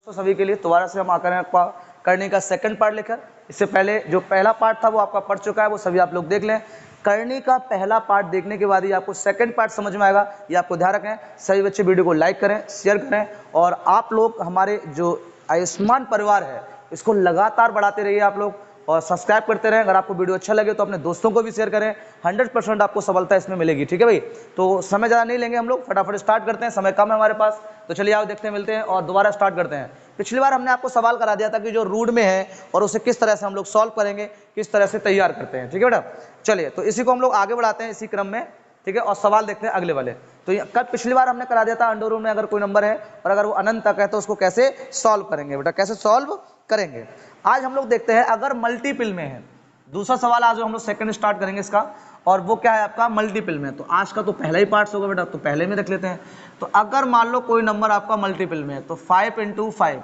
तो सभी के लिए दोबारा से हम आकर आपका करनी का सेकंड पार्ट लेकर, इससे पहले जो पहला पार्ट था वो आपका पढ़ चुका है, वो सभी आप लोग देख लें। करनी का पहला पार्ट देखने के बाद ही आपको सेकंड पार्ट समझ में आएगा, ये आपको ध्यान रखें। सभी बच्चे वीडियो को लाइक करें, शेयर करें और आप लोग हमारे जो आयुष्मान परिवार है इसको लगातार बढ़ाते रहिए आप लोग और सब्सक्राइब करते रहें। अगर आपको वीडियो अच्छा लगे तो अपने दोस्तों को भी शेयर करें, 100% आपको सफलता इसमें मिलेगी। ठीक है भाई, तो समय ज़्यादा नहीं लेंगे हम लोग, फटाफट स्टार्ट करते हैं, समय कम है हमारे पास। तो चलिए आओ देखते हैं, मिलते हैं और दोबारा स्टार्ट करते हैं। पिछली बार हमने आपको सवाल करा दिया था कि जो रूट में है और उसे किस तरह से हम लोग सॉल्व करेंगे, किस तरह से तैयार करते हैं। ठीक है बेटा, चलिए तो इसी को हम लोग आगे बढ़ाते हैं इसी क्रम में। ठीक है, और सवाल देखते हैं अगले वाले। तो कल पिछली बार हमने करा दिया था अंडर रूट में अगर कोई नंबर है और अगर वो अनंत तक है तो उसको कैसे सॉल्व करेंगे बेटा, कैसे सॉल्व करेंगे। आज हम लोग देखते हैं अगर मल्टीपल में है, दूसरा सवाल आज हम लोग सेकंड स्टार्ट करेंगे इसका, और वो क्या है आपका मल्टीपल में। तो आज का तो पहला ही पार्ट होगा बेटा, तो पहले में देख लेते हैं। तो अगर मान लो कोई नंबर आपका मल्टीपल में है तो 5 × 5,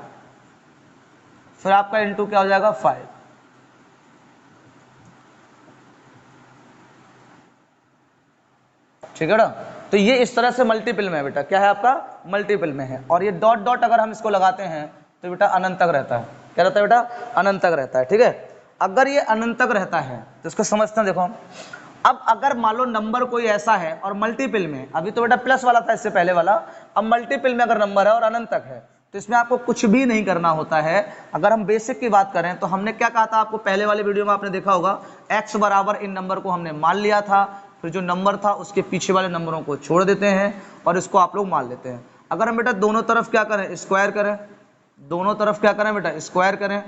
फिर आपका इंटू क्या हो जाएगा 5। ठीक है ना, तो ये इस तरह से मल्टीपल में है बेटा, क्या है आपका मल्टीपल में है। और ये डॉट डॉट अगर हम इसको लगाते हैं तो बेटा अनंत तक रहता है। क्या रहता है बेटा, अनंत तक रहता है। ठीक है, अगर ये अनंत तक रहता है तो इसको समझते हैं। देखो अब अगर मान लो नंबर कोई ऐसा है और मल्टीपल में, अभी तो बेटा प्लस वाला था इससे पहले वाला, अब मल्टीपल में अगर नंबर है और अनंत तक है तो इसमें आपको कुछ भी नहीं करना होता है। अगर हम बेसिक की बात करें तो हमने क्या कहा था आपको पहले वाले वीडियो में, आपने देखा होगा x बराबर इन नंबर को हमने मान लिया था, फिर जो नंबर था उसके पीछे वाले नंबरों को छोड़ देते हैं और इसको आप लोग मान लेते हैं। अगर हम बेटा दोनों तरफ क्या करें, स्क्वायर करें, दोनों तरफ क्या करें बेटा, स्क्वायर करें,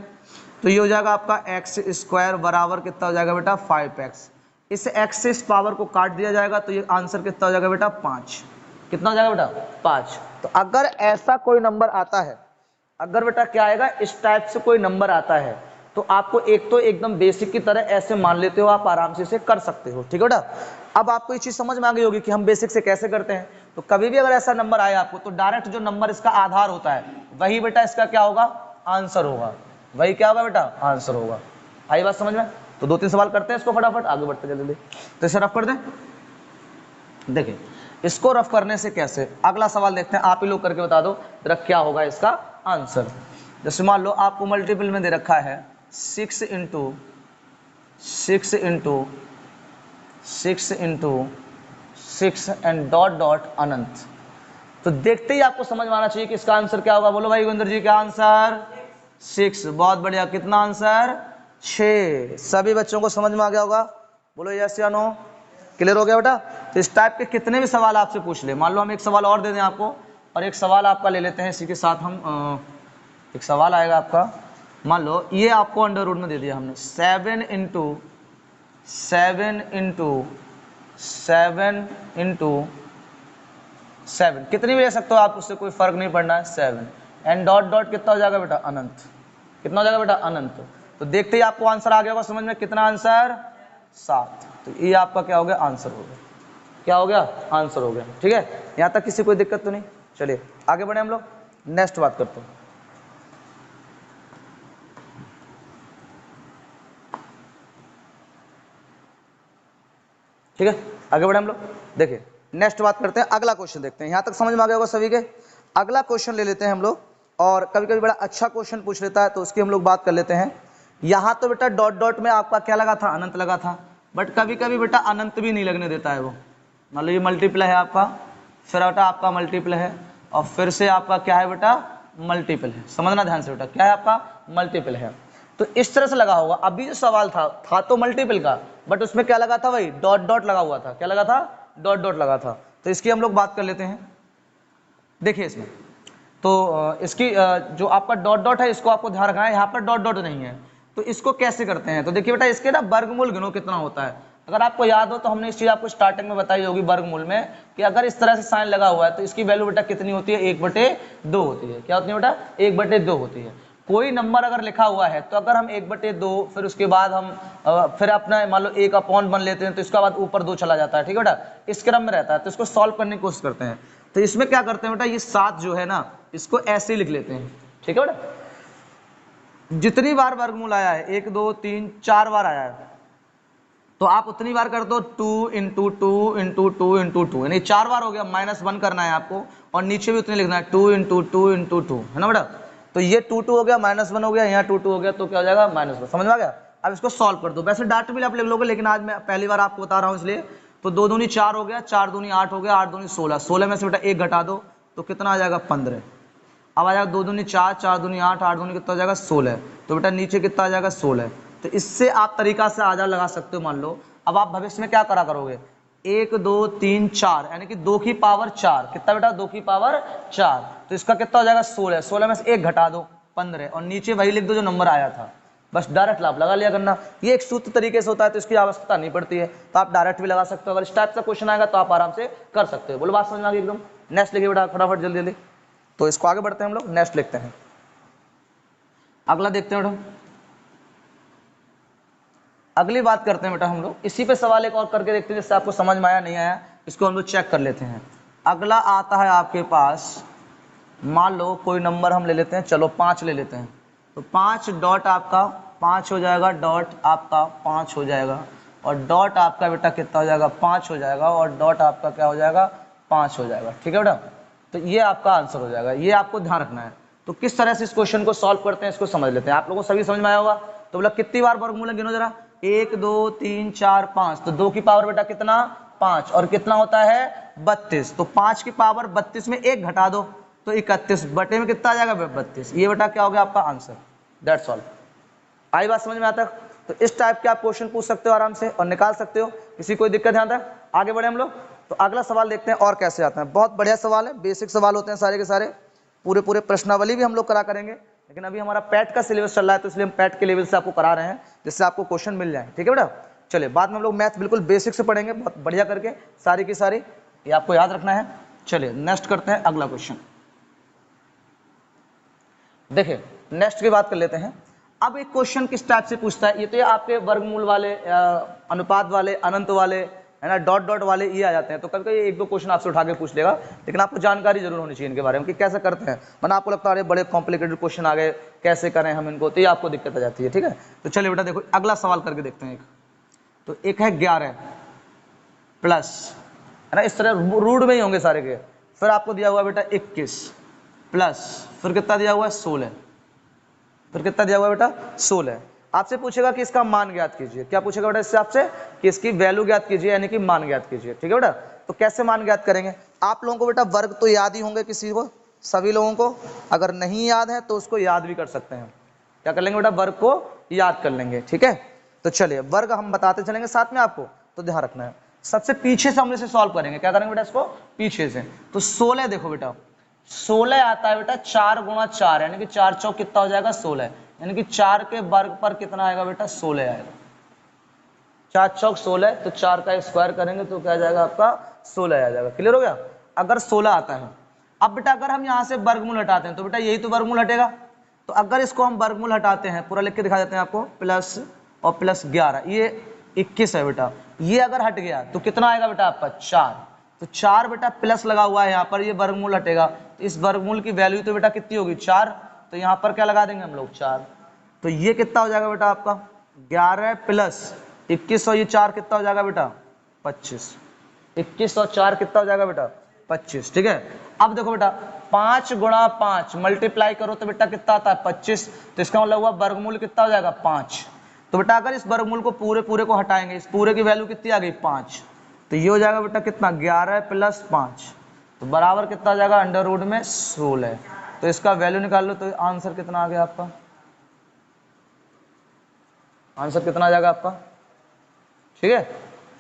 तो ये हो जाएगा आपका एक्स स्क्वायर बराबर कितना हो जाएगा बेटा 5x। इस x से इस पावर को काट दिया जाएगा तो ये आंसर कितना हो जाएगा बेटा 5। कितना हो जाएगा बेटा 5। तो अगर ऐसा कोई नंबर आता है, अगर बेटा क्या आएगा इस टाइप से कोई नंबर आता है तो आपको एक तो एकदम बेसिक की तरह ऐसे मान लेते हो, आप आराम से इसे कर सकते हो। ठीक है बेटा, अब आपको ये चीज समझ में आ गई होगी कि हम बेसिक से कैसे करते हैं। तो कभी भी अगर ऐसा नंबर आए आपको तो डायरेक्ट जो नंबर इसका आधार होता है वही बेटा इसका क्या होगा, आंसर होगा। वही क्या होगा बेटा, आंसर होगा। आई बात समझ में। तो 2-3 सवाल करते हैं इसको, फटाफट आगे बढ़ते जल्दी। तो इसे रफ कर दें। देखिए इसको रफ करने से कैसे, अगला सवाल देखते हैं, आप ही लोग करके बता दो जरा क्या होगा इसका आंसर। जैसे मान लो आपको मल्टीपल में दे रखा है 6 × 6 × 6 × 6 एंड डॉट डॉट अनंत। तो देखते ही आपको समझ में आना चाहिए कि इसका आंसर क्या होगा। बोलो भाई गोविंदर जी, क्या आंसर 6। बहुत बढ़िया, कितना आंसर 6। सभी बच्चों को समझ में आ गया होगा, बोलो यस या नो, क्लियर हो गया बेटा। तो इस टाइप के कितने भी सवाल आपसे पूछ ले, मान लो हम एक सवाल और दे दें आपको, और एक सवाल आपका ले लेते हैं इसी के साथ हम, एक सवाल आएगा आपका, मान लो ये आपको अंडर रूट में दे दिया हमने 7 × 7 कितनी भी ले सकते हो आप, उससे कोई फर्क नहीं पड़ना है 7 एंड डॉट डॉट कितना हो जाएगा बेटा अनंत। कितना हो जाएगा बेटा अनंत। तो देखते ही आपको आंसर आ गया होगा समझ में, कितना आंसर 7। तो ये आपका क्या हो गया, आंसर हो गया। क्या हो गया, आंसर हो गया। ठीक है, यहाँ तक किसी कोई दिक्कत तो नहीं। चलिए आगे बढ़े हम लोग, नेक्स्ट बात करते हैं। ठीक है, आगे बढ़े हम लोग। देखिए नेक्स्ट बात करते हैं, अगला क्वेश्चन देखते हैं। यहाँ तक समझ में आ गया होगा सभी के। अगला क्वेश्चन ले लेते हैं हम लोग, और कभी कभी बड़ा अच्छा क्वेश्चन पूछ लेता है तो उसकी हम लोग बात कर लेते हैं। यहाँ तो बेटा डॉट डॉट में आपका क्या लगा था, अनंत लगा था, बट कभी कभी बेटा अनंत भी नहीं लगने देता है वो। मान लो ये मल्टीपल है आपका, फिर बेटा आपका मल्टीपल है, और फिर से आपका क्या है बेटा मल्टीपल है। समझना ध्यान से बेटा, क्या है आपका मल्टीपल है। तो इस तरह से लगा होगा। अभी जो सवाल था तो मल्टीपल का, बट उसमें क्या लगा था भाई, डॉट डॉट लगा हुआ था। क्या लगा था, डॉट डॉट लगा था। तो इसकी हम लोग बात कर लेते हैं। देखिए इसमें तो इसकी जो आपका डॉट डॉट है इसको आपको ध्यान रखना है, यहाँ पर डॉट डॉट नहीं है। तो इसको कैसे करते हैं, तो देखिए बेटा इसके ना वर्गमूल गिनो कितना होता है। अगर आपको याद हो तो हमने इस चीज आपको स्टार्टिंग में बताई होगी वर्गमूल में, कि अगर इस तरह से साइन लगा हुआ है तो इसकी वैल्यू बेटा कितनी होती है, 1/2 होती है। क्या होती है बेटा, 1/2 होती है। कोई नंबर अगर लिखा हुआ है तो अगर हम 1/2, फिर उसके बाद हम फिर अपना मान लो 1 अपॉन बन लेते हैं, तो इसके बाद ऊपर 2 चला जाता है। ठीक है बेटा, इस क्रम में रहता है। तो इसको सॉल्व करने की कोशिश करते हैं। तो इसमें क्या करते हैं बेटा, ये 7 जो है ना इसको ऐसे ही लिख लेते हैं। ठीक है बेटा, जितनी बार वर्गमूल आया है 1 2 3 4 बार आया है, तो आप उतनी बार कर दो 2 × 2 × 2 × 2, यानी 4 बार हो गया। -1 करना है आपको, और नीचे भी उतने लिखना है 2 × 2 × 2 है ना बेटा। तो ये 2 2 हो गया, -1 हो गया, यहाँ 2 2 हो गया, तो क्या हो जाएगा -1। समझ में आ गया। अब इसको सॉल्व कर दो, वैसे डायरेक्ट भी आप लिख लोगे, लेकिन आज मैं पहली बार आपको बता रहा हूँ इसलिए। तो 2 दूनी 4 हो गया, 4 दूनी 8 हो गया, 8 दूनी 16, 16 में से बेटा 1 घटा दो तो कितना आ जाएगा 15। अब आ जाएगा 2 दूनी 4, 4 दूनी 8, 8 दूनी कितना हो जाएगा 16, तो बेटा नीचे कितना आ जाएगा 16। तो इससे आप तरीका से आधा लगा सकते हो मान लो। अब आप भविष्य में क्या करा करोगे, 1 2 3 4 यानी कि 2 की पावर 4, कितना बेटा 2 की पावर 4, तो इसका कितना हो जाएगा 16, 16 में से 1 घटा दो 15, और नीचे वही लिख दो जो नंबर आया था। बस डायरेक्ट लाभ लगा लिया करना। ये एक सूत्र तरीके से होता है, तो इसकी आवश्यकता नहीं पड़ती है, तो आप डायरेक्ट भी लगा सकते हो। अगर इस टाइप का क्वेश्चन आएगा तो आप आराम से कर सकते हो। बोलो बात समझ में आ गई एकदम। नेक्स्ट लिखिए बेटा फटाफट जल्दी जल्दी। तो इसको आगे बढ़ते हैं हम लोग, नेक्स्ट लिखते हैं, अगला देखते हैं बेटा। अगली बात करते हैं बेटा हम लोग, इसी पे सवाल एक और करके देखते हैं, जिससे आपको समझ में आया नहीं आया इसको हम लोग चेक कर लेते हैं। अगला आता है आपके पास, मान लो कोई नंबर हम ले लेते हैं, चलो 5 ले लेते हैं। तो 5 डॉट आपका 5 हो जाएगा, डॉट आपका 5 हो जाएगा, और डॉट आपका बेटा कितना हो जाएगा 5 हो जाएगा, और डॉट आपका क्या हो जाएगा 5 हो जाएगा। ठीक है बेटा, तो ये आपका आंसर हो जाएगा, ये आपको ध्यान रखना है। तो किस तरह से इस क्वेश्चन को सॉल्व करते हैं इसको समझ लेते हैं। आप लोगों को सभी समझ में आया होगा। तो बोला कितनी बार वर्गमूल गिनो जरा, 1 2 3 4 5, तो 2 की पावर बेटा कितना 5, और कितना होता है 32, तो 5 की पावर 32 में 1 घटा दो तो 31, बटे में कितना आ जाएगा 32। ये बेटा क्या हो गया आपका आंसर, दैट्स ऑल। आई बात समझ में आता है। तो इस टाइप के आप क्वेश्चन पूछ सकते हो आराम से और निकाल सकते हो, किसी कोई दिक्कत ध्यान है। आगे बढ़े हम लोग, तो अगला सवाल देखते हैं और कैसे आता है। बहुत बढ़िया सवाल है, बेसिक सवाल होते हैं सारे के सारे, पूरे प्रश्नावली भी हम लोग करा करेंगे, लेकिन अभी हमारा पैट का सिलेबस चल रहा है, तो इसलिए हम पैट के लेवल से आपको करा रहे हैं, जिससे आपको क्वेश्चन मिल जाए। ठीक है बेटा, चलिए बाद में हम लोग मैथ बिल्कुल बेसिक से पढ़ेंगे, बहुत बढ़िया करके सारी की सारी, ये आपको याद रखना है। चलिए नेक्स्ट करते हैं अगला क्वेश्चन। देखिए नेक्स्ट की बात कर लेते हैं। अब एक क्वेश्चन किस टाइप से पूछता है, ये तो ये आपके वर्गमूल वाले, अनुपात वाले, अनंत वाले, है ना, डॉट डॉट वाले ये आ जाते हैं। तो कभी कभी एक दो क्वेश्चन आपसे उठा के पूछ लेगा, लेकिन आपको जानकारी जरूर होनी चाहिए इनके बारे में कि कैसे करते हैं, वरना आपको लगता है बड़े कॉम्प्लिकेटेड क्वेश्चन आ गए, कैसे करें हम इनको, तो ये आपको दिक्कत आ जाती है। ठीक है, तो चलिए बेटा देखो अगला सवाल करके देखते हैं। एक तो एक है 11 प्लस, है ना, इस तरह रूट में ही होंगे सारे के। फिर आपको दिया हुआ बेटा 21 प्लस, फिर कितना दिया हुआ है 16, फिर कितना दिया हुआ है बेटा 16। आपसे पूछेगा कि इसका मान ज्ञात कीजिए। क्या पूछेगा बेटा इससे आपसे, कि इसकी वैल्यू ज्ञात कीजिए, यानी कि मान ज्ञात कीजिए। ठीक है बेटा, तो कैसे मान ज्ञात करेंगे। आप लोगों को बेटा वर्ग तो याद ही होंगे किसी को, सभी लोगों को। अगर नहीं याद है तो उसको याद भी कर सकते हैं। क्या कर लेंगे बेटा, वर्ग को याद कर लेंगे। ठीक है, तो चलिए वर्ग हम बताते चलेंगे साथ में आपको, तो ध्यान रखना है। सबसे पीछे से हम इसे सॉल्व करेंगे। क्या करेंगे बेटा, इसको पीछे से। तो 16 देखो बेटा, 16 आता है बेटा 4 गुणा 4, यानी कि 4 चौक कितना हो जाएगा 16, यानी कि 4 के वर्ग पर कितना आएगा बेटा 16 आएगा। 4 चौक 16, तो 4 का स्क्वायर करेंगे तो क्या आ जाएगा आपका 16 आ जाएगा। क्लियर हो गया। अगर 16 आता है, अब बेटा अगर हम यहाँ से वर्गमूल हटाते हैं तो बेटा यही तो वर्गमूल हटेगा। तो अगर इसको हम वर्गमूल हटाते हैं, पूरा लिख के दिखा देते हैं आपको, प्लस और प्लस 11, ये 21 है बेटा। ये अगर हट गया तो कितना आएगा बेटा आपका 4, तो 4 बेटा प्लस लगा हुआ है यहाँ पर, ये वर्गमूल हटेगा, तो इस वर्गमूल की वैल्यू तो बेटा कितनी होगी 4, तो यहाँ पर क्या लगा देंगे हम लोग 4, तो ये कितना हो जाएगा बेटा आपका 11 प्लस 21, और ये 4 कितना हो जाएगा बेटा 25, 21 और 4 कितना हो जाएगा बेटा 25। ठीक है, अब देखो बेटा 5 गुणा 5 मल्टीप्लाई करो तो बेटा कितना आता है 25, तो इसका मतलब हुआ वर्गमूल कितना हो जाएगा 5। तो बेटा अगर इस वर्गमूल को पूरे को हटाएंगे, इस पूरे की वैल्यू कितनी आ गई 5, तो ये हो जाएगा बेटा कितना 11 प्लस 5, तो बराबर कितना आ जाएगा अंडर रूट में 16। तो इसका वैल्यू निकाल लो, तो आंसर कितना आ गया आपका, आंसर कितना आ जाएगा आपका। ठीक है,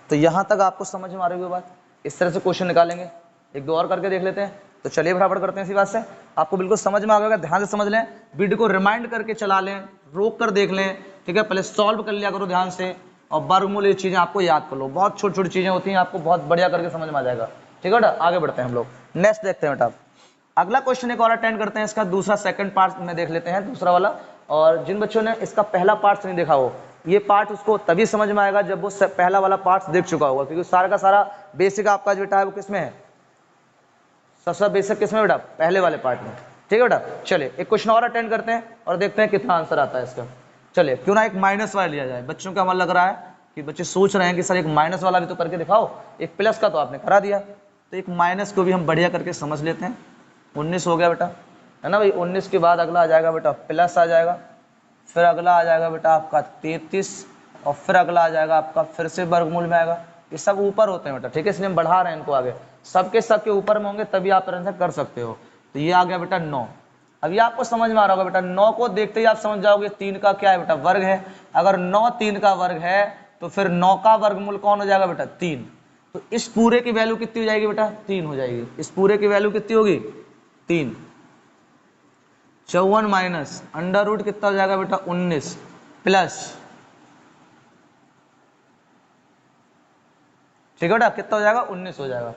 तो यहां तक आपको समझ में आ रही है बात। इस तरह से क्वेश्चन निकालेंगे, एक दो और करके देख लेते हैं। तो चलिए फटाफट करते हैं इसी बात से, आपको बिल्कुल समझ में आ गया, ध्यान से समझ लें, वीडियो को रिमाइंड करके चला लें, रोक कर देख लें। ठीक है, पहले सॉल्व कर लिया करो ध्यान से, और वर्गमूल ये चीजें आपको याद कर लो, बहुत छोटी छोटी चीजें होती हैं, आपको बहुत बढ़िया करके समझ में आ जाएगा। ठीक है बेटा, आगे बढ़ते हैं हम लोग, नेक्स्ट देखते हैं बेटा। अगला क्वेश्चन एक और अटेंड करते हैं, इसका दूसरा सेकंड पार्ट में देख लेते हैं, दूसरा वाला। और जिन बच्चों ने इसका पहला पार्ट नहीं देखा हो, ये पार्ट उसको तभी समझ में आएगा जब वो पहला वाला पार्ट देख चुका होगा, क्योंकि सारा का सारा बेसिक आपका जो बेटा है वो किसमें है, सबसे बेसिक किसमें बेटा, पहले वाले पार्ट में। ठीक है बेटा, चलिए एक क्वेश्चन और अटेंड करते हैं और देखते हैं कितना आंसर आता है इसका। चलिए क्यों ना एक माइनस वाला लिया जाए, बच्चों का मन लग रहा है कि बच्चे सोच रहे हैं कि सर एक माइनस वाला भी तो करके दिखाओ, एक प्लस का तो आपने करा दिया, तो एक माइनस को भी हम बढ़िया करके समझ लेते हैं। 19 हो गया बेटा, है ना भाई। 19 के बाद अगला आ जाएगा बेटा प्लस आ जाएगा, फिर अगला आ जाएगा बेटा आपका 33, और फिर अगला आ जाएगा आपका फिर से वर्गमूल में आएगा। ये सब ऊपर होते हैं बेटा, ठीक है, इसलिए हम बढ़ा रहे हैं इनको आगे। सबके ऊपर में होंगे तभी आप आंसर कर सकते हो। तो ये आ गया बेटा 9। अब ये आपको समझ में आ रहा होगा बेटा, 9 को देखते ही आप समझ जाओगे 3 का क्या है बेटा, वर्ग है। अगर 9 3 का वर्ग है तो फिर 9 का वर्गमूल कौन हो जाएगा बेटा, 3। तो इस पूरे की वैल्यू कितनी हो जाएगी बेटा, 3 हो जाएगी। इस पूरे की वैल्यू कितनी होगी, 3। 54 माइनस अंडर रूट कितना हो जाएगा बेटा, 19 प्लस, ठीक है बेटा, कितना हो जाएगा, 19 हो जाएगा।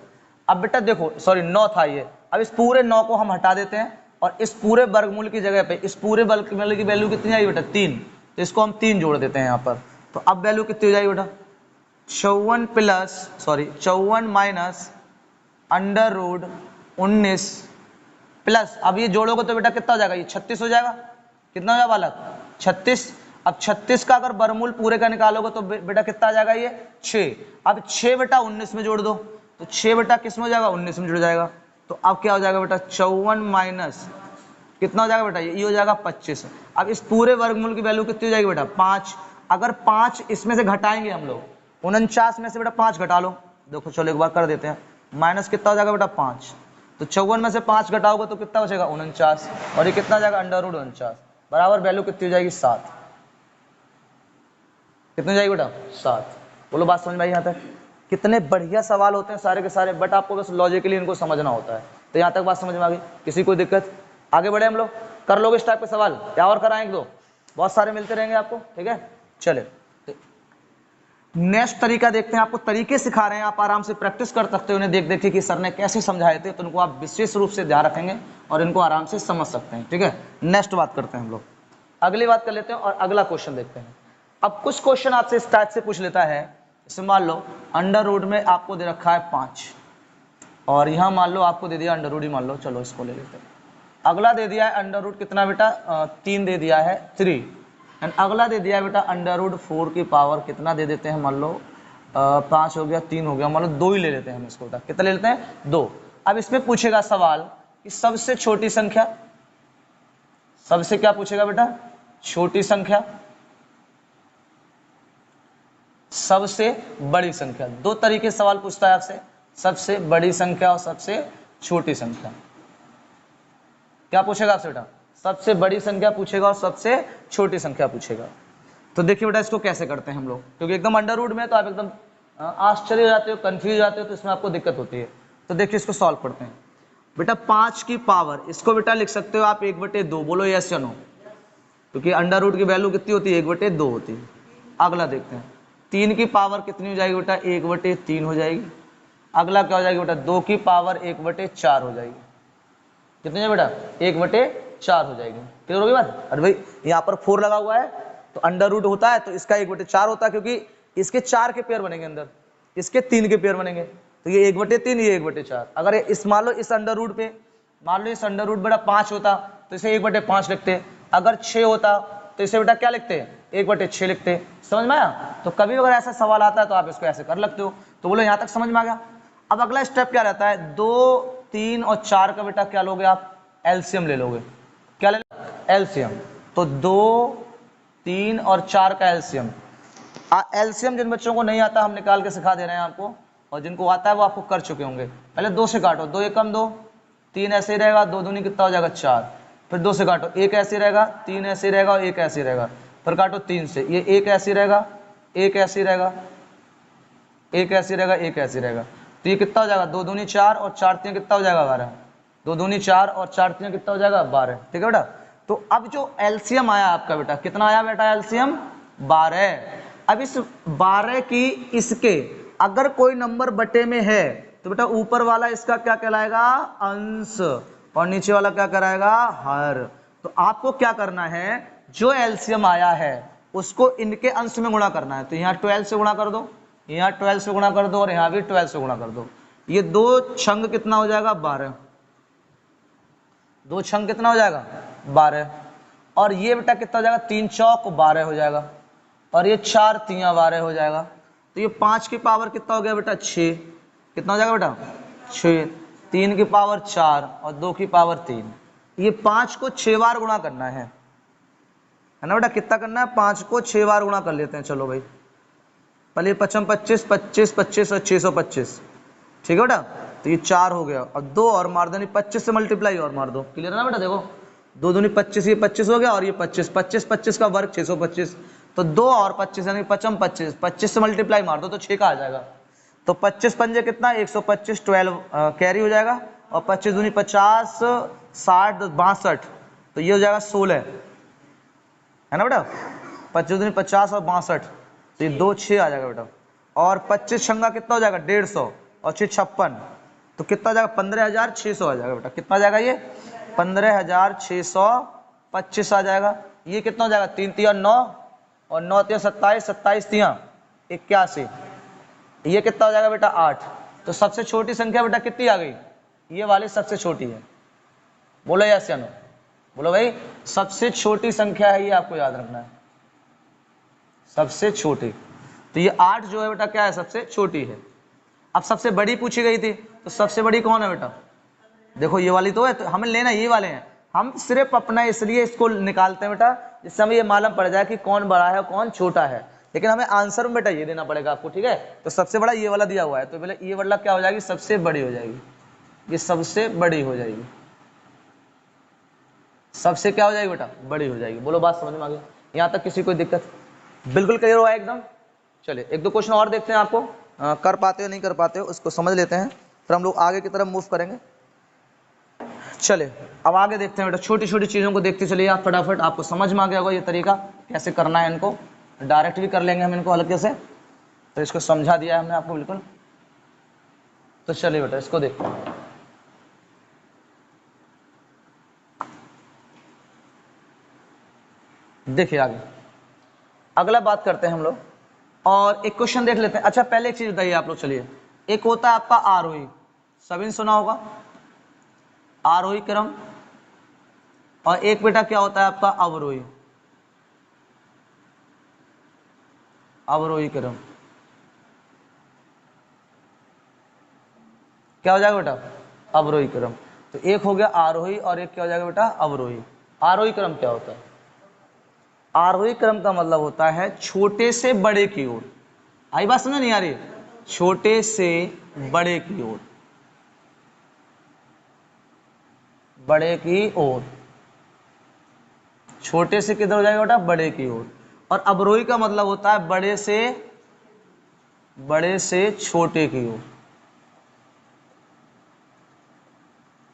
अब बेटा देखो, सॉरी 9 था ये, अब इस पूरे 9 को हम हटा देते हैं और इस पूरे वर्गमूल की जगह पे इस पूरे वर्गमूल की वैल्यू कितनी आएगी बेटा, 3। तो इसको हम 3 जोड़ देते हैं यहाँ पर। तो अब वैल्यू कितनी हो जाएगी बेटा, 54 माइनस अंडर रूट 19 प्लस, अब ये जोड़ोगे तो बेटा कितना हो जाएगा, ये 36 हो जाएगा। कितना हो जाएगा बालक, 36। अब 36 का अगर वर्गमूल पूरे का निकालोगे तो बेटा कितना आ जाएगा, ये 6। अब 6 बेटा 19 में जोड़ दो, तो 6 बेटा किस में हो जाएगा, 19 में जुड़ जाएगा। तो अब क्या हो जाएगा बेटा, 54 माइनस कितना हो जाएगा बेटा, ये हो जाएगा 25। अब इस पूरे वर्गमूल की वैल्यू कितनी हो जाएगी बेटा, 5। अगर 5 इसमें से घटाएंगे हम लोग, 49 में से बेटा 5 घटा लो, देखो चलो एक बार कर देते हैं। माइनस कितना हो जाएगा बेटा, 5। तो 54 में से 5 घटाओगे तो कितना बचेगा, 49, और ये कितना जाएगा, अंडर रूट 49 बराबर वैल्यू कितनी हो जाएगी, 7। कितनी हो जाएगी बेटा, 7। बोलो बात समझ में आई यहाँ तक। कितने बढ़िया सवाल होते हैं सारे के सारे, बट आपको बस लॉजिकली इनको समझना होता है। तो यहाँ तक बात समझ में आ गई, किसी कोई दिक्कत, आगे बढ़े हम लोग, कर लोगे इस टाइप के सवाल, क्या और कराएं, एक दो बहुत सारे मिलते रहेंगे आपको, ठीक है। चले नेक्स्ट तरीका देखते हैं, आपको तरीके सिखा रहे हैं, आप आराम से प्रैक्टिस कर सकते हो उन्हें देख देख के कि सर ने कैसे समझाए थे, तो उनको आप विशेष रूप से ध्यान रखेंगे और इनको आराम से समझ सकते हैं, ठीक है। नेक्स्ट बात करते हैं हम लोग, अगली बात कर लेते हैं और अगला क्वेश्चन देखते हैं। अब कुछ क्वेश्चन आपसे इस टाइप से पूछ लेता है, जैसे मान लो अंडर रूट में आपको दे रखा है 5, और यहाँ मान लो आपको दे दिया अंडर रूट ही मान लो, चलो इसको ले लेते हैं। अगला दे दिया है अंडर रूट कितना बेटा, 3 दे दिया है 3, एंड अगला दे दिया है बेटा अंडर रूट 4 की पावर कितना दे देते हैं, मान लो 5 हो गया, 3 हो गया, मान लो 2 ही ले लेते हैं हम इसको बेटा, कितना ले लेते हैं, 2। अब इसमें पूछेगा सवाल कि सबसे छोटी संख्या, सबसे क्या पूछेगा बेटा, छोटी संख्या, सबसे बड़ी संख्या। 2 तरीके से सवाल पूछता है आपसे, सबसे बड़ी संख्या और सबसे छोटी संख्या। क्या पूछेगा आपसे बेटा, सबसे बड़ी संख्या पूछेगा और सबसे छोटी संख्या पूछेगा। तो देखिए बेटा इसको कैसे करते हैं हम लोग, क्योंकि एकदम अंडर रूट में तो आप एकदम आश्चर्य हो जाते हो, कंफ्यूज हो जाते हो, तो इसमें आपको दिक्कत होती है। तो देखिए इसको सॉल्व करते हैं बेटा। 5 की पावर, इसको बेटा लिख सकते हो आप 1/2, बोलो यस या नो, क्योंकि अंडर रूट की वैल्यू कितनी होती है, 1/2 होती है। अगला देखते हैं, 3 की पावर कितनी हो जाएगी बेटा, 1/3 हो जाएगी। अगला क्या हो जाएगी बेटा, 2 की पावर 1/4 हो जाएगी। कितनी है बेटा, 1/4 हो जाएगी। क्लियर होगी बात। अरे भाई यहाँ पर 4 लगा हुआ है तो अंडर रूट होता है, तो इसका 1/4 होता है, क्योंकि इसके 4 के पेयर बनेंगे अंदर, इसके 3 के पेयर बनेंगे, तो ये 1/3, ये 1/4। अगर इस मान लो इस अंडर रूट पे, मान लो इस अंडर रूट बेटा 5 होता तो इसे 1/5 लिखते, अगर 6 होता तो इसे बेटा क्या लिखते, 1/6 लिखते। समझ में आया। तो कभी अगर ऐसा सवाल आता है तो आप इसको ऐसे कर लगते हो। तो बोलो यहाँ तक समझ में आ गया। अब अगला स्टेप क्या रहता है, 2, 3 और 4 का बेटा क्या लोगे आप, एलसीएम ले लोगे। क्या ले लोगे, एलसीएम। तो 2, 3 और 4 का एलसीएम। एलसीएम जिन बच्चों को नहीं आता हम निकाल के सिखा दे रहे हैं आपको, और जिनको आता है वो आपको कर चुके होंगे। पहले 2 से काटो, 2 एकम 2, 3 ऐसे ही रहेगा, 2 दूनी कितना हो जाएगा 4, फिर 2 से काटो, 1 ऐसे रहेगा, 3 ऐसे रहेगा और 1 ऐसे रहेगा, फिर काटो 3 से, ये 1 ऐसे रहेगा, 1 ऐसे रहेगा, 1 ऐसे रहेगा, 1 ऐसे रहेगा। तो ये कितना हो जाएगा, 2 दूनी 4 और 4 3 कितना हो जाएगा 12, 2 दूनी 4 और 4 3 कितना हो जाएगा 12। ठीक है बेटा। तो अब जो एलसीएम आया आपका बेटा, कितना आया बेटा एलसीएम, 12। अब इस 12 की इसके अगर कोई नंबर बटे में है तो बेटा ऊपर वाला इसका क्या कहलाएगा, अंश, और नीचे वाला क्या कराएगा, हर। तो आपको क्या करना है, जो एलसीएम आया है उसको इनके अंश में गुणा करना है। तो यहाँ 12 से गुणा कर दो, यहाँ 12 से गुणा कर दो, और यहाँ भी 12 से गुणा कर दो। ये 2 छंग कितना हो जाएगा, 12। 2 छंग कितना हो जाएगा, 12। और ये बेटा कितना हो जाएगा, 3 चौक 12 हो जाएगा, और ये 4 तियां 12 हो जाएगा। तो ये 5 की पावर कितना हो गया बेटा, 6। कितना हो जाएगा बेटा, 6। 3 की पावर 4 और 2 की पावर 3। ये 5 को 6 बार गुणा करना है ना बेटा, कितना करना है, 5 को 6 बार गुणा कर लेते हैं। चलो भाई, पहले 5 25 25 25 और 625, ठीक है बेटा। तो ये 4 हो गया और 2 और मार दो, 25 से मल्टीप्लाई और मार दो, क्लियर है ना बेटा। देखो 2 दूनी 25, ये 25 हो गया और ये 25, 25 25 का वर्ग 625, तो 2 और 25 यानी 55 25, 25 से मल्टीप्लाई मार दो तो 6 का आ जाएगा। तो 25 पंजे कितना, 125, 12 कैरी हो जाएगा, और 25 दूनी 50, 60 62, तो ये हो जाएगा 16, है ना बेटा। 25 दूनी 50 और 62, तो ये 2 6 आ जाएगा बेटा। और 25 छंगा कितना हो जाएगा, 150, और 6 56, तो कितना आ जाएगा, 15,600 आ जाएगा बेटा। कितना आ जाएगा, ये 15,625 आ जाएगा। ये कितना हो जाएगा, 3 तिया 9 और 9 तिया 27, 27 तिया 81, ये कितना हो जाएगा बेटा, 8। तो सबसे छोटी संख्या बेटा कितनी आ गई, ये वाली सबसे छोटी है। बोलो यस या नो, बोलो भाई, सबसे छोटी संख्या है ये, आपको याद रखना है, सबसे छोटी। तो ये 8 जो है बेटा क्या है, सबसे छोटी है। अब सबसे बड़ी पूछी गई थी, तो सबसे बड़ी कौन है बेटा, देखो ये वाली तो है, तो हमें लेना ये वाले हैं। हम सिर्फ अपना इसलिए इसको निकालते हैं बेटा, जिससे हमें ये मालूम पड़ जाए कि कौन बड़ा है कौन छोटा है, लेकिन हमें आंसर में बेटा ये देना पड़ेगा आपको, ठीक है। तो सबसे बड़ा ये वाला दिया हुआ है, तो पहले ये वाला क्या हो जाएगी, सबसे बड़ी हो जाएगी, ये सबसे बड़ी हो जाएगी, सबसे क्या हो जाएगी बेटा, बड़ी हो जाएगी। बोलो बात समझ में आ गई, यहाँ तक किसी कोई दिक्कत, बिल्कुल क्लियर हुआ एकदम। चलिए एक दो क्वेश्चन और देखते हैं, आपको कर पाते हो नहीं कर पाते हो उसको समझ लेते हैं, फिर हम लोग आगे की तरफ मूव करेंगे। चलिए अब आगे देखते हैं बेटा, छोटी छोटी चीज़ों को देखते चलिए आप फटाफट, आपको समझ में आ गया होगा ये तरीका कैसे करना है। इनको डायरेक्ट भी कर लेंगे हम इनको हल्के से, तो इसको समझा दिया है हमने आपको बिल्कुल। तो चलिए बेटा इसको देखते हैं। देखिए आगे अगला बात करते हैं हम लोग, और एक क्वेश्चन देख लेते हैं। अच्छा पहले एक चीज बताइए आप लोग, चलिए एक होता है आपका आरोही, सभी ने सुना होगा आरोही क्रम, और एक बेटा क्या होता है आपका अवरोही, अवरोही क्रम। क्या हो जाएगा बेटा, अवरोही क्रम। तो एक हो गया आरोही और एक क्या हो जाएगा बेटा, अवरोही। आरोही क्रम क्या होता है, आरोही क्रम का मतलब होता है छोटे से बड़े की ओर। आई बात समझ नहीं आ रही, छोटे से बड़े की ओर, बड़े की ओर, छोटे से किधर हो जाएगा बेटा, बड़े की ओर। और अवरोही का मतलब होता है बड़े से छोटे की ओर,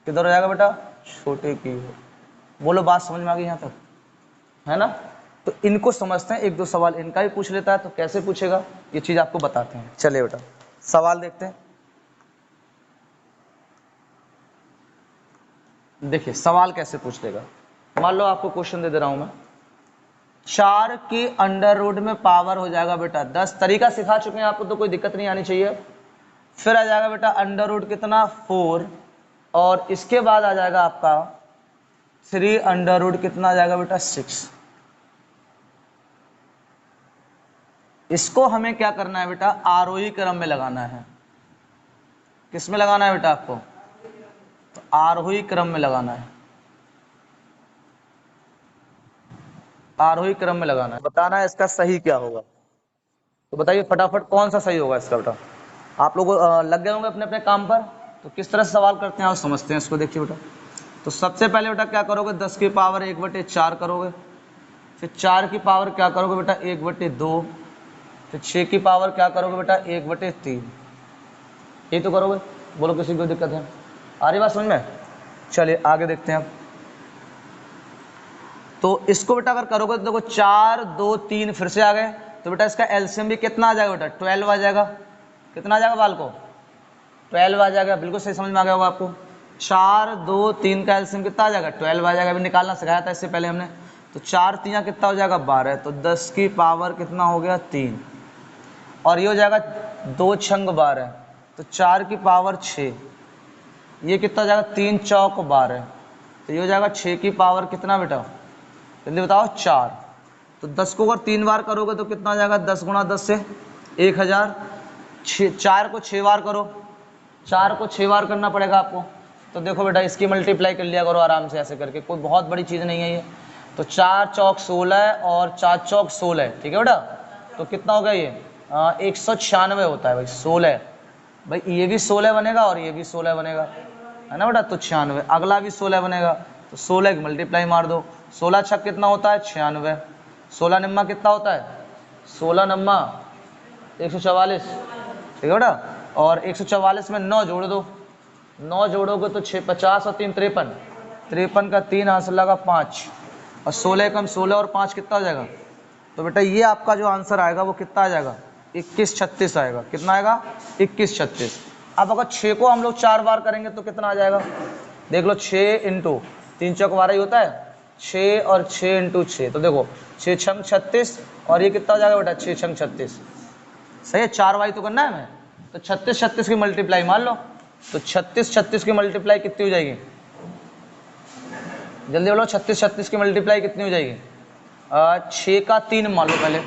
किधर हो जाएगा बेटा, छोटे की ओर। बोलो बात समझ में आ गई यहाँ तक, है ना। तो इनको समझते हैं, एक दो सवाल इनका भी पूछ लेता है, तो कैसे पूछेगा ये चीज आपको बताते हैं। चलिए बेटा सवाल देखते हैं। देखिए सवाल कैसे पूछ लेगा, मान लो आपको क्वेश्चन दे रहा हूं मैं, 4 की अंडर रूट में पावर हो जाएगा बेटा 10। तरीका सिखा चुके हैं आपको, तो कोई दिक्कत नहीं आनी चाहिए। फिर आ जाएगा बेटा अंडर रूट कितना, 4, और इसके बाद आ जाएगा आपका 3 अंडर रूट कितना आ जाएगा बेटा, 6। इसको हमें क्या करना है बेटा, आरोही क्रम में लगाना है। किस में लगाना है बेटा आपको, तो आरोही क्रम में लगाना है, आरोही क्रम में लगाना है। बताना है इसका सही क्या होगा, तो बताइए फटाफट कौन सा सही होगा इसका बेटा। आप लोग लग गए होंगे अपने अपने काम पर, तो किस तरह से सवाल करते हैं आप समझते हैं इसको। देखिए बेटा, तो सबसे पहले बेटा क्या करोगे, 10 की पावर 1/4 करोगे, फिर 4 की पावर क्या करोगे बेटा, 1/2, फिर 6 की पावर क्या करोगे बेटा, 1/3, ये तो करोगे। बोलो किसी को दिक्कत है, आ रही बात समझ में। चलिए आगे देखते हैं। तो इसको बेटा अगर करोगे तो देखो 4 2 3 फिर से आ गए, तो बेटा इसका एलसीएम भी कितना आ जाएगा बेटा, 12 आ जाएगा। कितना आ जाएगा बाल को, 12 आ जाएगा। बिल्कुल सही समझ में आ गया होगा आपको। 4 2 3 का एलसीएम कितना आ जाएगा, 12 आ जाएगा। अभी निकालना सिखाया था इससे पहले हमने। तो 4 3 कितना हो जाएगा, 12, तो 10 की पावर कितना हो गया, 3, और ये हो जाएगा 2 छंग 12, तो 4 की पावर 6, ये कितना हो जाएगा, 3 चौक 12, तो ये हो जाएगा 6 की पावर कितना बेटा, जल्दी बताओ, 4। तो 10 को अगर 3 बार करोगे तो कितना आ जाएगा, 10 गुणा 10 से 1000। 4 को 6 बार करो, 4 को 6 बार करना पड़ेगा आपको, तो देखो बेटा इसकी मल्टीप्लाई कर लिया करो आराम से ऐसे करके, कोई बहुत बड़ी चीज़ नहीं है ये। तो 4 चौक 16 और 4 चौक 16, ठीक है बेटा। तो कितना हो गया ये 196 होता है भाई 16। भाई ये भी 16 बनेगा और ये भी 16 बनेगा, है ना बेटा। तो 96, अगला भी 16 बनेगा, तो 16 की मल्टीप्लाई मार दो। 16 छक कितना होता है 96, 16 निम्मा कितना होता है 16 नम्मा 144, ठीक है बेटा। और 144 में 9 जोड़ दो, 9 जोड़ोगे तो 6 50 और 3 53, 53 का 3 हासिल लगा 5, और 16 कम 16 और 5 कितना हो जाएगा। तो बेटा ये आपका जो आंसर आएगा वो कितना आ जाएगा 2136 आएगा। कितना आएगा 2136। अब अगर 6 को हम लोग 4 बार करेंगे तो कितना आ जाएगा, देख लो। 6 इंटू 3 चौक 12 ही होता है, 6 और 6 इंटू 6, तो देखो 6 छंग 36 और ये कितना हो जाएगा बेटा 6 छंग 36, सही है। 4 वाई तो करना है हमें, तो 36 36 की मल्टीप्लाई मान लो। तो 36 36 की मल्टीप्लाई कितनी हो जाएगी, जल्दी बोलो। 36 36 की मल्टीप्लाई कितनी हो जाएगी 6 का 3 मान लो पहले,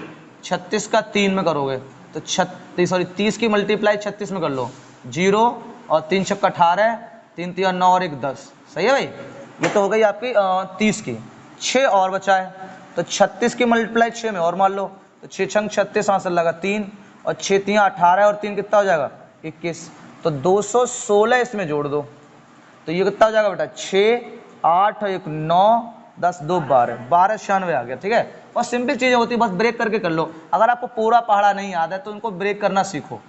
36 का 3 में करोगे तो 30 की मल्टीप्लाई 36 में कर लो, 0 और 3 छक्का 18, 3 3 9 और 1 10, सही है भाई। ये तो हो गई आपकी 30 की। 6 और बचा है, तो 36 की मल्टीप्लाई 6 में और मान लो, तो 6 छंग 36 आंसर लगा 3, और 6 3 18 और 3 कितना हो जाएगा 21, तो 216 इसमें जोड़ दो, तो ये कितना हो जाएगा बेटा 6 8 1 9 10 2 12 1296 आ गया, ठीक है। और सिंपल चीजें होती है, बस ब्रेक करके कर लो। अगर आपको पूरा पहाड़ा नहीं याद है तो इनको ब्रेक करना सीखो।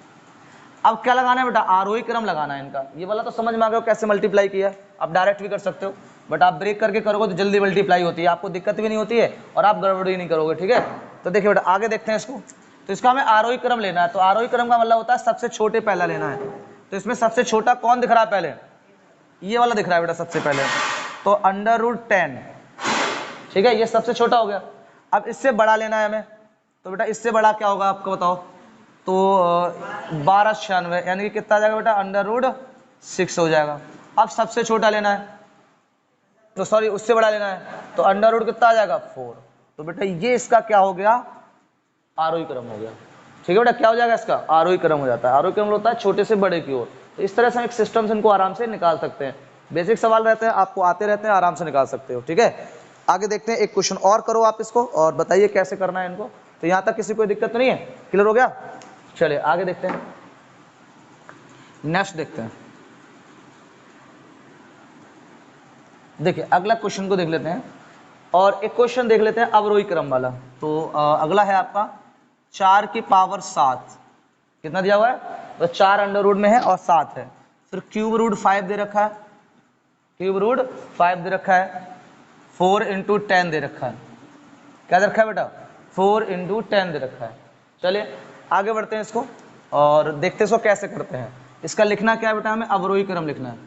अब क्या लगाना है बेटा, आरोही क्रम लगाना है इनका। ये वाला तो समझ में आ गया कैसे मल्टीप्लाई किया है, आप डायरेक्ट भी कर सकते हो, बट आप ब्रेक करके करोगे तो जल्दी मल्टीप्लाई होती है, आपको दिक्कत भी नहीं होती है और आप गड़बड़ी नहीं करोगे, ठीक है। तो देखिए बेटा आगे देखते हैं इसको। तो इसका हमें आरोही क्रम लेना है, तो आरोही क्रम का मतलब होता है सबसे छोटे पहला लेना है। तो इसमें सबसे छोटा कौन दिख रहा है पहले, ये वाला दिख रहा है बेटा सबसे पहले, तो √10, ठीक है, ये सबसे छोटा हो गया। अब इससे बड़ा लेना है हमें, तो बेटा इससे बड़ा क्या होगा आपको बताओ, तो 1296, यानी कि कितना आ जाएगा बेटा √6 हो जाएगा। अब सबसे छोटा लेना है, तो सॉरी उससे बड़ा लेना है, तो √ कितना आ जाएगा 4। तो बेटा ये इसका क्या हो गया आरोही क्रम हो गया, ठीक है बेटा। क्या हो जाएगा इसका आरोही क्रम हो जाता है। आरोही क्रम होता है छोटे से बड़े की ओर। तो इस तरह से हम एक सिस्टम से इनको आराम से निकाल सकते हैं। बेसिक सवाल रहते हैं, आपको आते रहते हैं, आराम से निकाल सकते हो, ठीक है। आगे देखते हैं, एक क्वेश्चन और करो आप इसको और बताइए कैसे करना है इनको। तो यहाँ तक किसी कोई दिक्कत नहीं है, क्लियर हो गया। चलिए आगे देखते हैं, नेक्स्ट देखते हैं। देखिए अगला क्वेश्चन को देख लेते हैं, और एक क्वेश्चन देख लेते हैं अवरोही क्रम वाला। तो अगला है आपका 4 की पावर 7, कितना दिया हुआ है, तो 4 अंडर में है और 7 है। फिर क्यूब रूट 5 दे रखा है, क्यूब रूट 5 दे रखा है, 4 × 10 दे रखा है। क्या दे रखा है बेटा 4 × 10 दे रखा है। चलिए आगे बढ़ते हैं इसको और देखते हैं इसको कैसे करते हैं। इसका लिखना क्या है बेटा, हमें अवरोही क्रम लिखना है।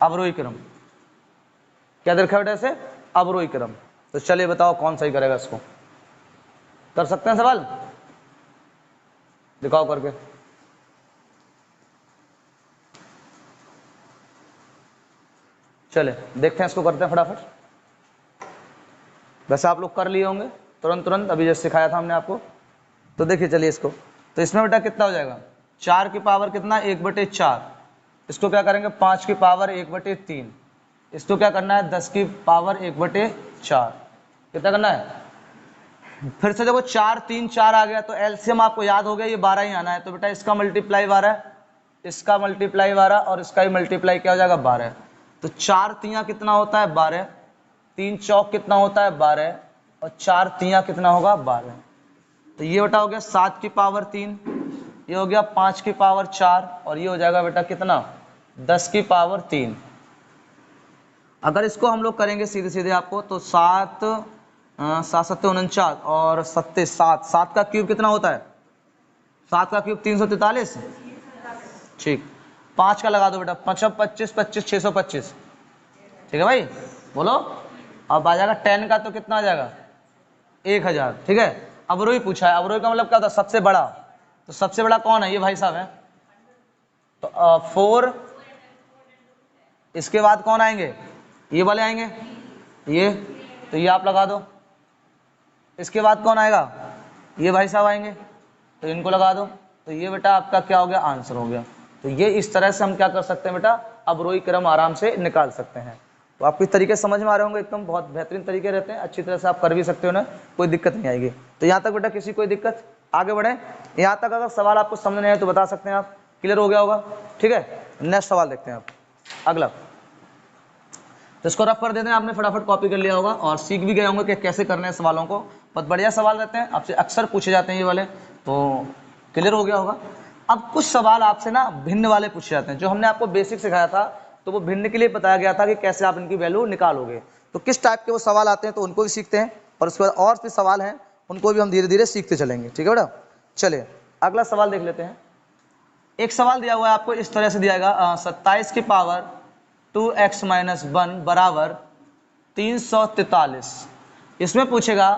अवरोही क्रम क्या दे रखा है बेटा इसे, अवरोही क्रम। तो चलिए बताओ कौन सही करेगा इसको, कर सकते हैं सवाल, दिखाओ करके। चले देखते हैं इसको, करते हैं फटाफट। वैसे आप लोग कर लिए होंगे तुरंत तुरंत, अभी जैसे सिखाया था हमने आपको। तो देखिए चलिए इसको, तो इसमें बेटा कितना हो जाएगा 4 की पावर कितना 1/4, इसको क्या करेंगे 5 की पावर 1/3, इसको क्या करना है 10 की पावर 1/4, कितना करना है। फिर से देखो 4 3 4 आ गया, तो एलसीएम आपको याद हो गया ये 12 ही आना है। तो बेटा इसका मल्टीप्लाई 12, इसका मल्टीप्लाई 12 और इसका ही मल्टीप्लाई क्या हो जाएगा 12। तो 4 तियाँ कितना होता है 12, 3 चौक कितना होता है 12, और 4 तियाँ कितना होगा 12। तो ये बेटा हो गया 7 की पावर 3, ये हो गया 5 की पावर 4, और ये हो जाएगा बेटा कितना 10 की पावर 3। अगर इसको हम लोग करेंगे सीधे सीधे आपको, तो 7 7 7 49 और 7 7, 7 का क्यूब कितना होता है, 7 का क्यूब 343, ठीक। 5 का लगा दो बेटा 5 25 25 625, ठीक है भाई बोलो। अब आ जाएगा 10 का, तो कितना आ जाएगा 1000, ठीक है। अवरोही पूछा है, अवरोही का मतलब क्या होता है सबसे बड़ा। तो सबसे बड़ा कौन है, ये भाई साहब है। तो 4, इसके बाद कौन आएंगे, ये वाले आएंगे, ये, तो ये आप लगा दो। इसके बाद कौन आएगा, ये भाई साहब आएंगे, तो इनको लगा दो, तो ये बेटा आपका क्या हो गया, आंसर हो गया। तो ये इस तरह से हम क्या कर सकते हैं बेटा, अवरोही क्रम आराम से निकाल सकते हैं। तो आपको इस तरीके समझ में आ रहे होंगे, एकदम बहुत बेहतरीन तरीके रहते हैं, अच्छी तरह से आप कर भी सकते हो ना, कोई दिक्कत नहीं आएगी। तो यहाँ तक बेटा किसी कोई दिक्कत, आगे बढ़े। यहाँ तक अगर सवाल आपको समझ नहीं आए तो बता सकते हैं आप, क्लियर हो गया होगा, ठीक है। नेक्स्ट सवाल देखते हैं आप, अगला। तो इसको रफ कर देते हैं, आपने फटाफट कॉपी कर लिया होगा और सीख भी गए होंगे कि कैसे करने हैं सवालों को। बहुत बढ़िया सवाल रहते हैं, आपसे अक्सर पूछे जाते हैं ये वाले, तो क्लियर हो गया होगा। अब कुछ सवाल आपसे ना भिन्न वाले पूछे जाते हैं, जो हमने आपको बेसिक सिखाया था तो वो भिन्न के लिए बताया गया था कि कैसे आप इनकी वैल्यू निकालोगे। तो किस टाइप के वो सवाल आते हैं तो उनको भी सीखते हैं, और उसके बाद और भी सवाल हैं उनको भी हम धीरे धीरे सीखते चलेंगे, ठीक है बेटा। चलिए अगला सवाल देख लेते हैं। एक सवाल दिया हुआ है आपको, इस तरह से दिया गया, 27 की पावर 2x - 1 बराबर 343। इसमें पूछेगा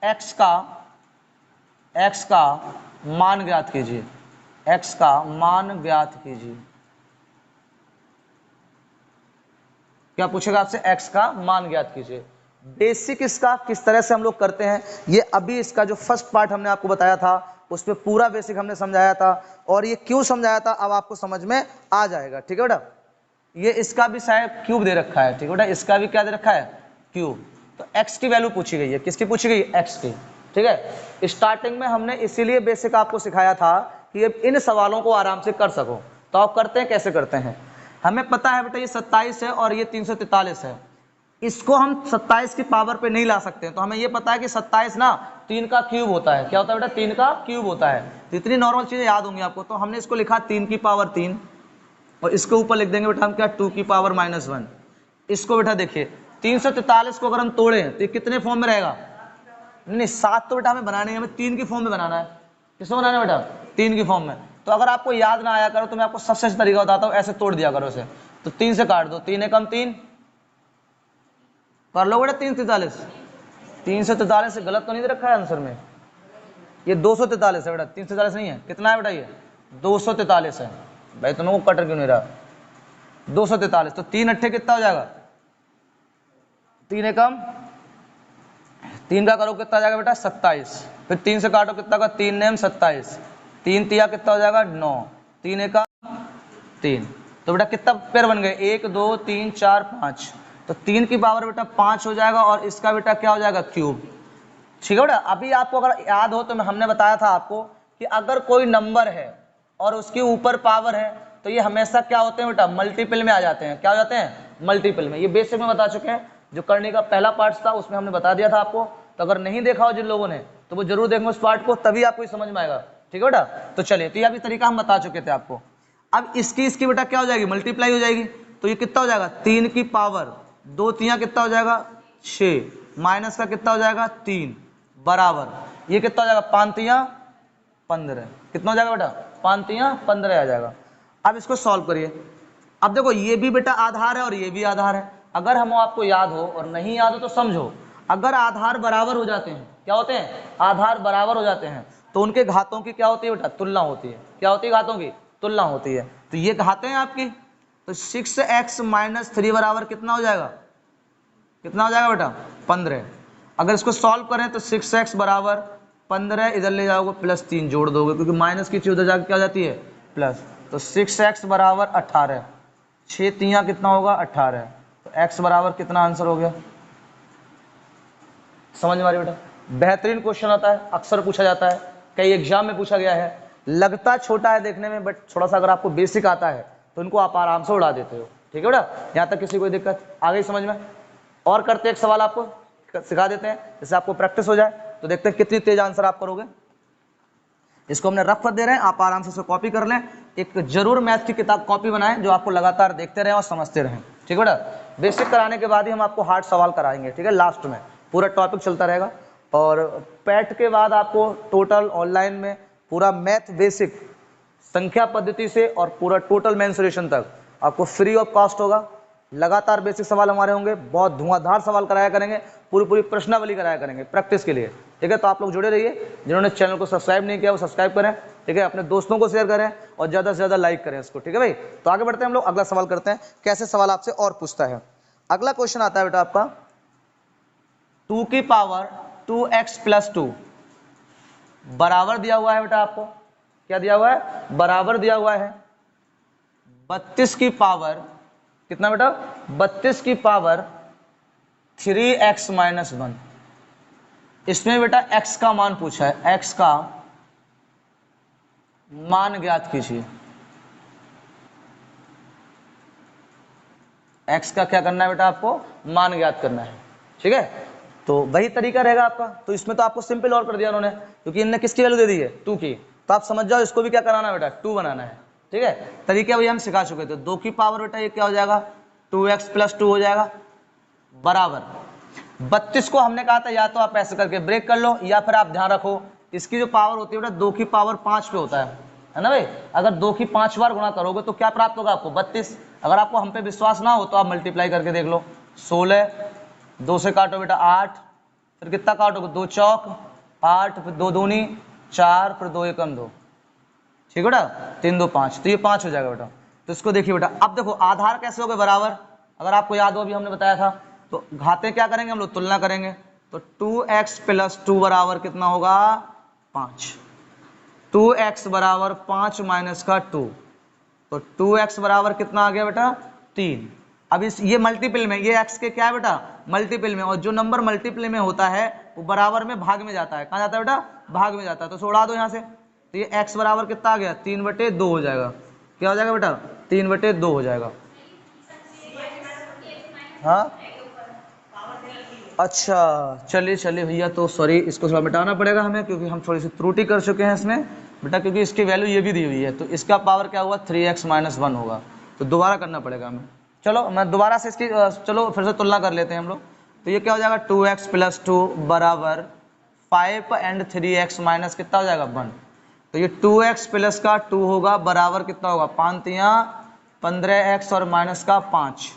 x का मान ज्ञात कीजिए, x का मान ज्ञात कीजिए। क्या पूछेगा आपसे, x का मान ज्ञात कीजिए। बेसिक इसका किस तरह से हम लोग करते हैं, ये अभी इसका जो फर्स्ट पार्ट हमने आपको बताया था उसमें पूरा बेसिक हमने समझाया था, और ये क्यों समझाया था अब आपको समझ में आ जाएगा, ठीक है बेटा। ये इसका भी शायद क्यूब दे रखा है, ठीक है बेटा, इसका भी क्या दे रखा है, क्यूब। तो x की वैल्यू पूछी गई है, किसकी पूछी गई, x की, ठीक है। स्टार्टिंग में हमने इसीलिए बेसिक आपको सिखाया था कि इन सवालों को आराम से कर सको। तो आप करते हैं, कैसे करते हैं, हमें पता है बेटा ये 27 है और ये 343 है, इसको हम 27 की पावर पे नहीं ला सकते, तो हमें ये पता है कि 27 ना 3 का क्यूब होता है। क्या होता है बेटा, 3 का क्यूब होता है। तो इतनी नॉर्मल चीजें याद होंगी आपको, तो हमने इसको लिखा 3 की पावर 3, और इसको ऊपर लिख देंगे बेटा हम क्या, 2 की पावर -1। इसको बेटा देखिए 343 को अगर हम तोड़ें तो ये कितने फॉर्म में रहेगा, नहीं 7 तो बेटा हमें बनाने है, हमें 3 की फॉर्म में बनाना है। किसको बनाना है बेटा, 3 की फॉर्म में। तो अगर आपको याद ना आया करो तो मैं आपको सबसे अच्छा तरीका बताता हूँ, ऐसे तोड़ दिया करो इसे। तो 3 से काट दो, 3 एकम 3, कर लो बेटा 343। 343 से गलत तो नहीं दे रखा है आंसर में, ये 243 है बेटा, 343 नहीं है। कितना है बेटा, ये 243 है। भाई तुम लोगों को कटर क्यों नहीं रहा, 243। तो 3 अट्ठे कितना हो जाएगा, 3 एकम 3 का करो कितना जाएगा बेटा, 27। फिर 3 से काटो कितना का, 3 नेम 27, 3 तिया कितना हो जाएगा, 9, 3 एकम 3। तो बेटा कितना पेयर बन गए, 1 2 3 4 5। तो 3 की पावर बेटा 5 हो जाएगा, और इसका बेटा क्या हो जाएगा, क्यूब, ठीक है बेटा। अभी आपको अगर याद हो तो हमने बताया था आपको कि अगर कोई नंबर है और उसके ऊपर पावर है तो ये हमेशा क्या होते हैं बेटा, मल्टीपल में आ जाते हैं। क्या हो जाते हैं, मल्टीपल में। ये बेसिक में बता चुके हैं, जो करने का पहला पार्ट था उसमें हमने बता दिया था आपको। तो अगर नहीं देखा हो जिन लोगों ने तो वो जरूर देखेंगे उस पार्ट को, तभी आपको समझ में आएगा, ठीक है बेटा। तो चलिए, तो ये अभी तरीका हम बता चुके थे आपको। अब इसकी बेटा क्या हो जाएगी, मल्टीप्लाई हो जाएगी। तो ये कितना हो जाएगा, 3 की पावर 2 तिया कितना हो जाएगा, 6, माइनस का कितना हो जाएगा, 3, बराबर ये कितना हो जाएगा, 5 तिया 15। कितना हो जाएगा बेटा, 5 तिया 15 आ जाएगा। अब इसको सॉल्व करिए। अब देखो ये भी बेटा आधार है और ये भी आधार है। अगर हम आपको याद हो और नहीं याद हो तो समझो, अगर आधार बराबर हो जाते हैं, क्या होते हैं, आधार बराबर हो जाते हैं, तो उनके घातों की क्या होती है बेटा, तुलना होती है। क्या होती है, घातों की तुलना होती है। तो ये घातें हैं आपकी, तो 6x - 3 बराबर कितना हो जाएगा, कितना हो जाएगा बेटा, 15। अगर इसको सॉल्व करें तो 6x बराबर 15, इधर ले जाओगे +3 जोड़ दोगे, क्योंकि माइनस की चीज उधर जाकर क्या हो जाती है, प्लस। तो 6x बराबर 18, 6 तिया कितना होगा, 18। तो x बराबर कितना आंसर हो गया, समझ में आ रही बेटा। बेहतरीन क्वेश्चन आता है, अक्सर पूछा जाता है, कई एग्जाम में पूछा गया है। लगता छोटा है देखने में, बट थोड़ा सा अगर आपको बेसिक आता है तो इनको आप आराम से उड़ा देते हो, ठीक है बेटा। यहाँ तक किसी कोई दिक्कत आ गई समझ में। और करते एक सवाल आपको सिखा देते हैं, जैसे आपको प्रैक्टिस हो जाए, तो देखते हैं कितनी तेज आंसर आप करोगे। इसको हमने रफ कर दे रहे हैं, आप आराम से इसको कॉपी कर लें। एक जरूर मैथ की किताब कॉपी बनाएं जो आपको लगातार देखते रहें और समझते रहें, ठीक है बेटा। बेसिक कराने के बाद ही हम आपको हार्ड सवाल कराएंगे, ठीक है, लास्ट में पूरा टॉपिक चलता रहेगा। और पैट के बाद आपको टोटल ऑनलाइन में पूरा मैथ बेसिक संख्या पद्धति से और पूरा टोटल मेंसुरेशन तक आपको फ्री ऑफ कॉस्ट होगा। लगातार बेसिक सवाल हमारे होंगे, बहुत धुआंधार सवाल कराया करेंगे, पूरी प्रश्नावली कराया करेंगे प्रैक्टिस के लिए, ठीक है। तो आप लोग जुड़े रहिए, जिन्होंने चैनल को सब्सक्राइब नहीं किया वो सब्सक्राइब करें, ठीक है, अपने दोस्तों को शेयर करें और ज़्यादा से ज़्यादा लाइक करें इसको, ठीक है भाई। तो आगे बढ़ते हैं हम लोग, अगला सवाल करते हैं, कैसे सवाल आपसे और पूछता है। अगला क्वेश्चन आता है बेटा आपका 2 की पावर 2x + 2 बराबर दिया हुआ है बेटा आपको क्या दिया हुआ है, बराबर दिया हुआ है 32 की पावर कितना बेटा, 32 की पावर 3x माइनस 1। इसमें बेटा x का मान पूछा है, x का मान ज्ञात कीजिए। x का क्या करना है बेटा, आपको मान ज्ञात करना है, ठीक है। तो वही तरीका रहेगा आपका। तो इसमें तो आपको सिंपल और कर दिया उन्होंने, क्योंकि इनने किसकी वैल्यू दे दी है, 2 की। तो आप समझ जाओ इसको भी क्या कराना है बेटा, 2 बनाना है, ठीक है। तरीके वही हम सिखा चुके थे। 2 की पावर बेटा ये क्या हो जाएगा, 2x प्लस 2 हो जाएगा, बराबर 32 को हमने कहा था या तो आप ऐसे करके ब्रेक कर लो, या फिर आप ध्यान रखो इसकी जो पावर होती है बेटा 2 की पावर 5 पे होता है ना भाई। अगर 2 की 5 बार गुणा करोगे तो क्या प्राप्त होगा आपको, 32। अगर आपको हम पे विश्वास ना हो तो आप मल्टीप्लाई करके देख लो। 16, 2 से काटो बेटा 8, फिर कितना काटोगे, 2 चौक 8, फिर 2 दूनी 4, फिर 2 एकम 2, ठीक है बेटा, 3 2 5, तो ये 5 हो जाएगा बेटा। तो इसको देखिए बेटा, अब देखो आधार कैसे हो गए बराबर, अगर आपको याद हो अभी हमने बताया था। तो घाते क्या करेंगे हम लोग, तुलना करेंगे। तो 2x प्लस 2 बराबर कितना होगा, 5। 2x बराबर 5 माइनस का 2, तो 2x बराबर कितना आ गया बेटा, 3। अब इस ये मल्टीपल में, ये x के क्या है बेटा, मल्टीपल में, और जो नंबर मल्टीपल में होता है वो बराबर में भाग में जाता है। कहाँ जाता है बेटा, भाग में जाता है। तो उड़ा दो यहाँ से, तो ये x बराबर कितना आ गया, 3/2 हो जाएगा। क्या हो जाएगा बेटा, 3/2 हो जाएगा। हाँ अच्छा, चलिए चलिए भैया, तो सॉरी, इसको थोड़ा मिटाना पड़ेगा हमें, क्योंकि हम थोड़ी सी त्रुटि कर चुके हैं इसमें बेटा, क्योंकि इसकी वैल्यू ये भी दी हुई है। तो इसका पावर क्या हुआ, 3x माइनस 1 होगा। तो दोबारा करना पड़ेगा हमें। चलो मैं दोबारा से इसकी चलो फिर से तुलना कर लेते हैं हम लोग। तो ये क्या हो जाएगा, 2x प्लस 2 बराबर 5 एंड 3x माइनस कितना हो जाएगा, 1। तो ये 2x प्लस का 2 होगा, बराबर कितना होगा, 5 3 15x और माइनस का 5।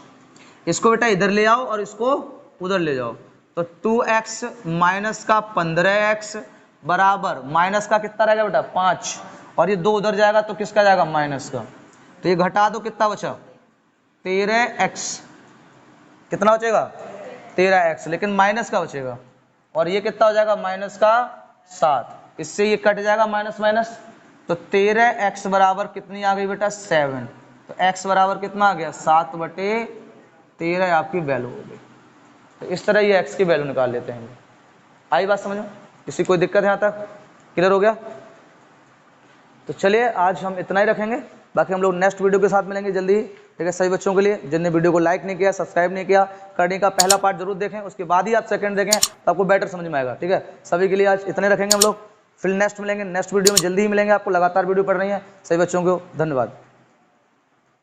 इसको बेटा इधर ले आओ और इसको उधर ले जाओ। तो 2x माइनस का 15x बराबर माइनस का कितना रहेगा बेटा, 5, और ये 2 उधर जाएगा तो किसका जाएगा, माइनस का। तो ये घटा दो, कितना बचा, 13x। कितना बचेगा, 13x, लेकिन माइनस का बचेगा। और ये कितना हो जाएगा, माइनस का 7। इससे ये कट जाएगा माइनस माइनस। तो 13x बराबर कितनी आ गई बेटा, 7। तो x बराबर कितना आ गया, 7/13 आपकी वैल्यू हो गई। तो इस तरह ये x की वैल्यू निकाल लेते हैं। आई बात समझो, किसी कोई दिक्कत है यहाँ तक, क्लियर हो गया। तो चलिए आज हम इतना ही रखेंगे, बाकी हम लोग नेक्स्ट वीडियो के साथ मिलेंगे जल्दी ही, ठीक है। सभी बच्चों के लिए जिनने वीडियो को लाइक नहीं किया, सब्सक्राइब नहीं किया, करने का पहला पार्ट जरूर देखें, उसके बाद ही आप सेकंड देखें, तो आपको बेटर समझ में आएगा, ठीक है। सभी के लिए आज इतने रखेंगे हम लोग, फिर नेक्स्ट मिलेंगे, नेक्स्ट वीडियो में जल्दी ही मिलेंगे आपको। लगातार वीडियो पढ़ रही है सभी बच्चों को, धन्यवाद।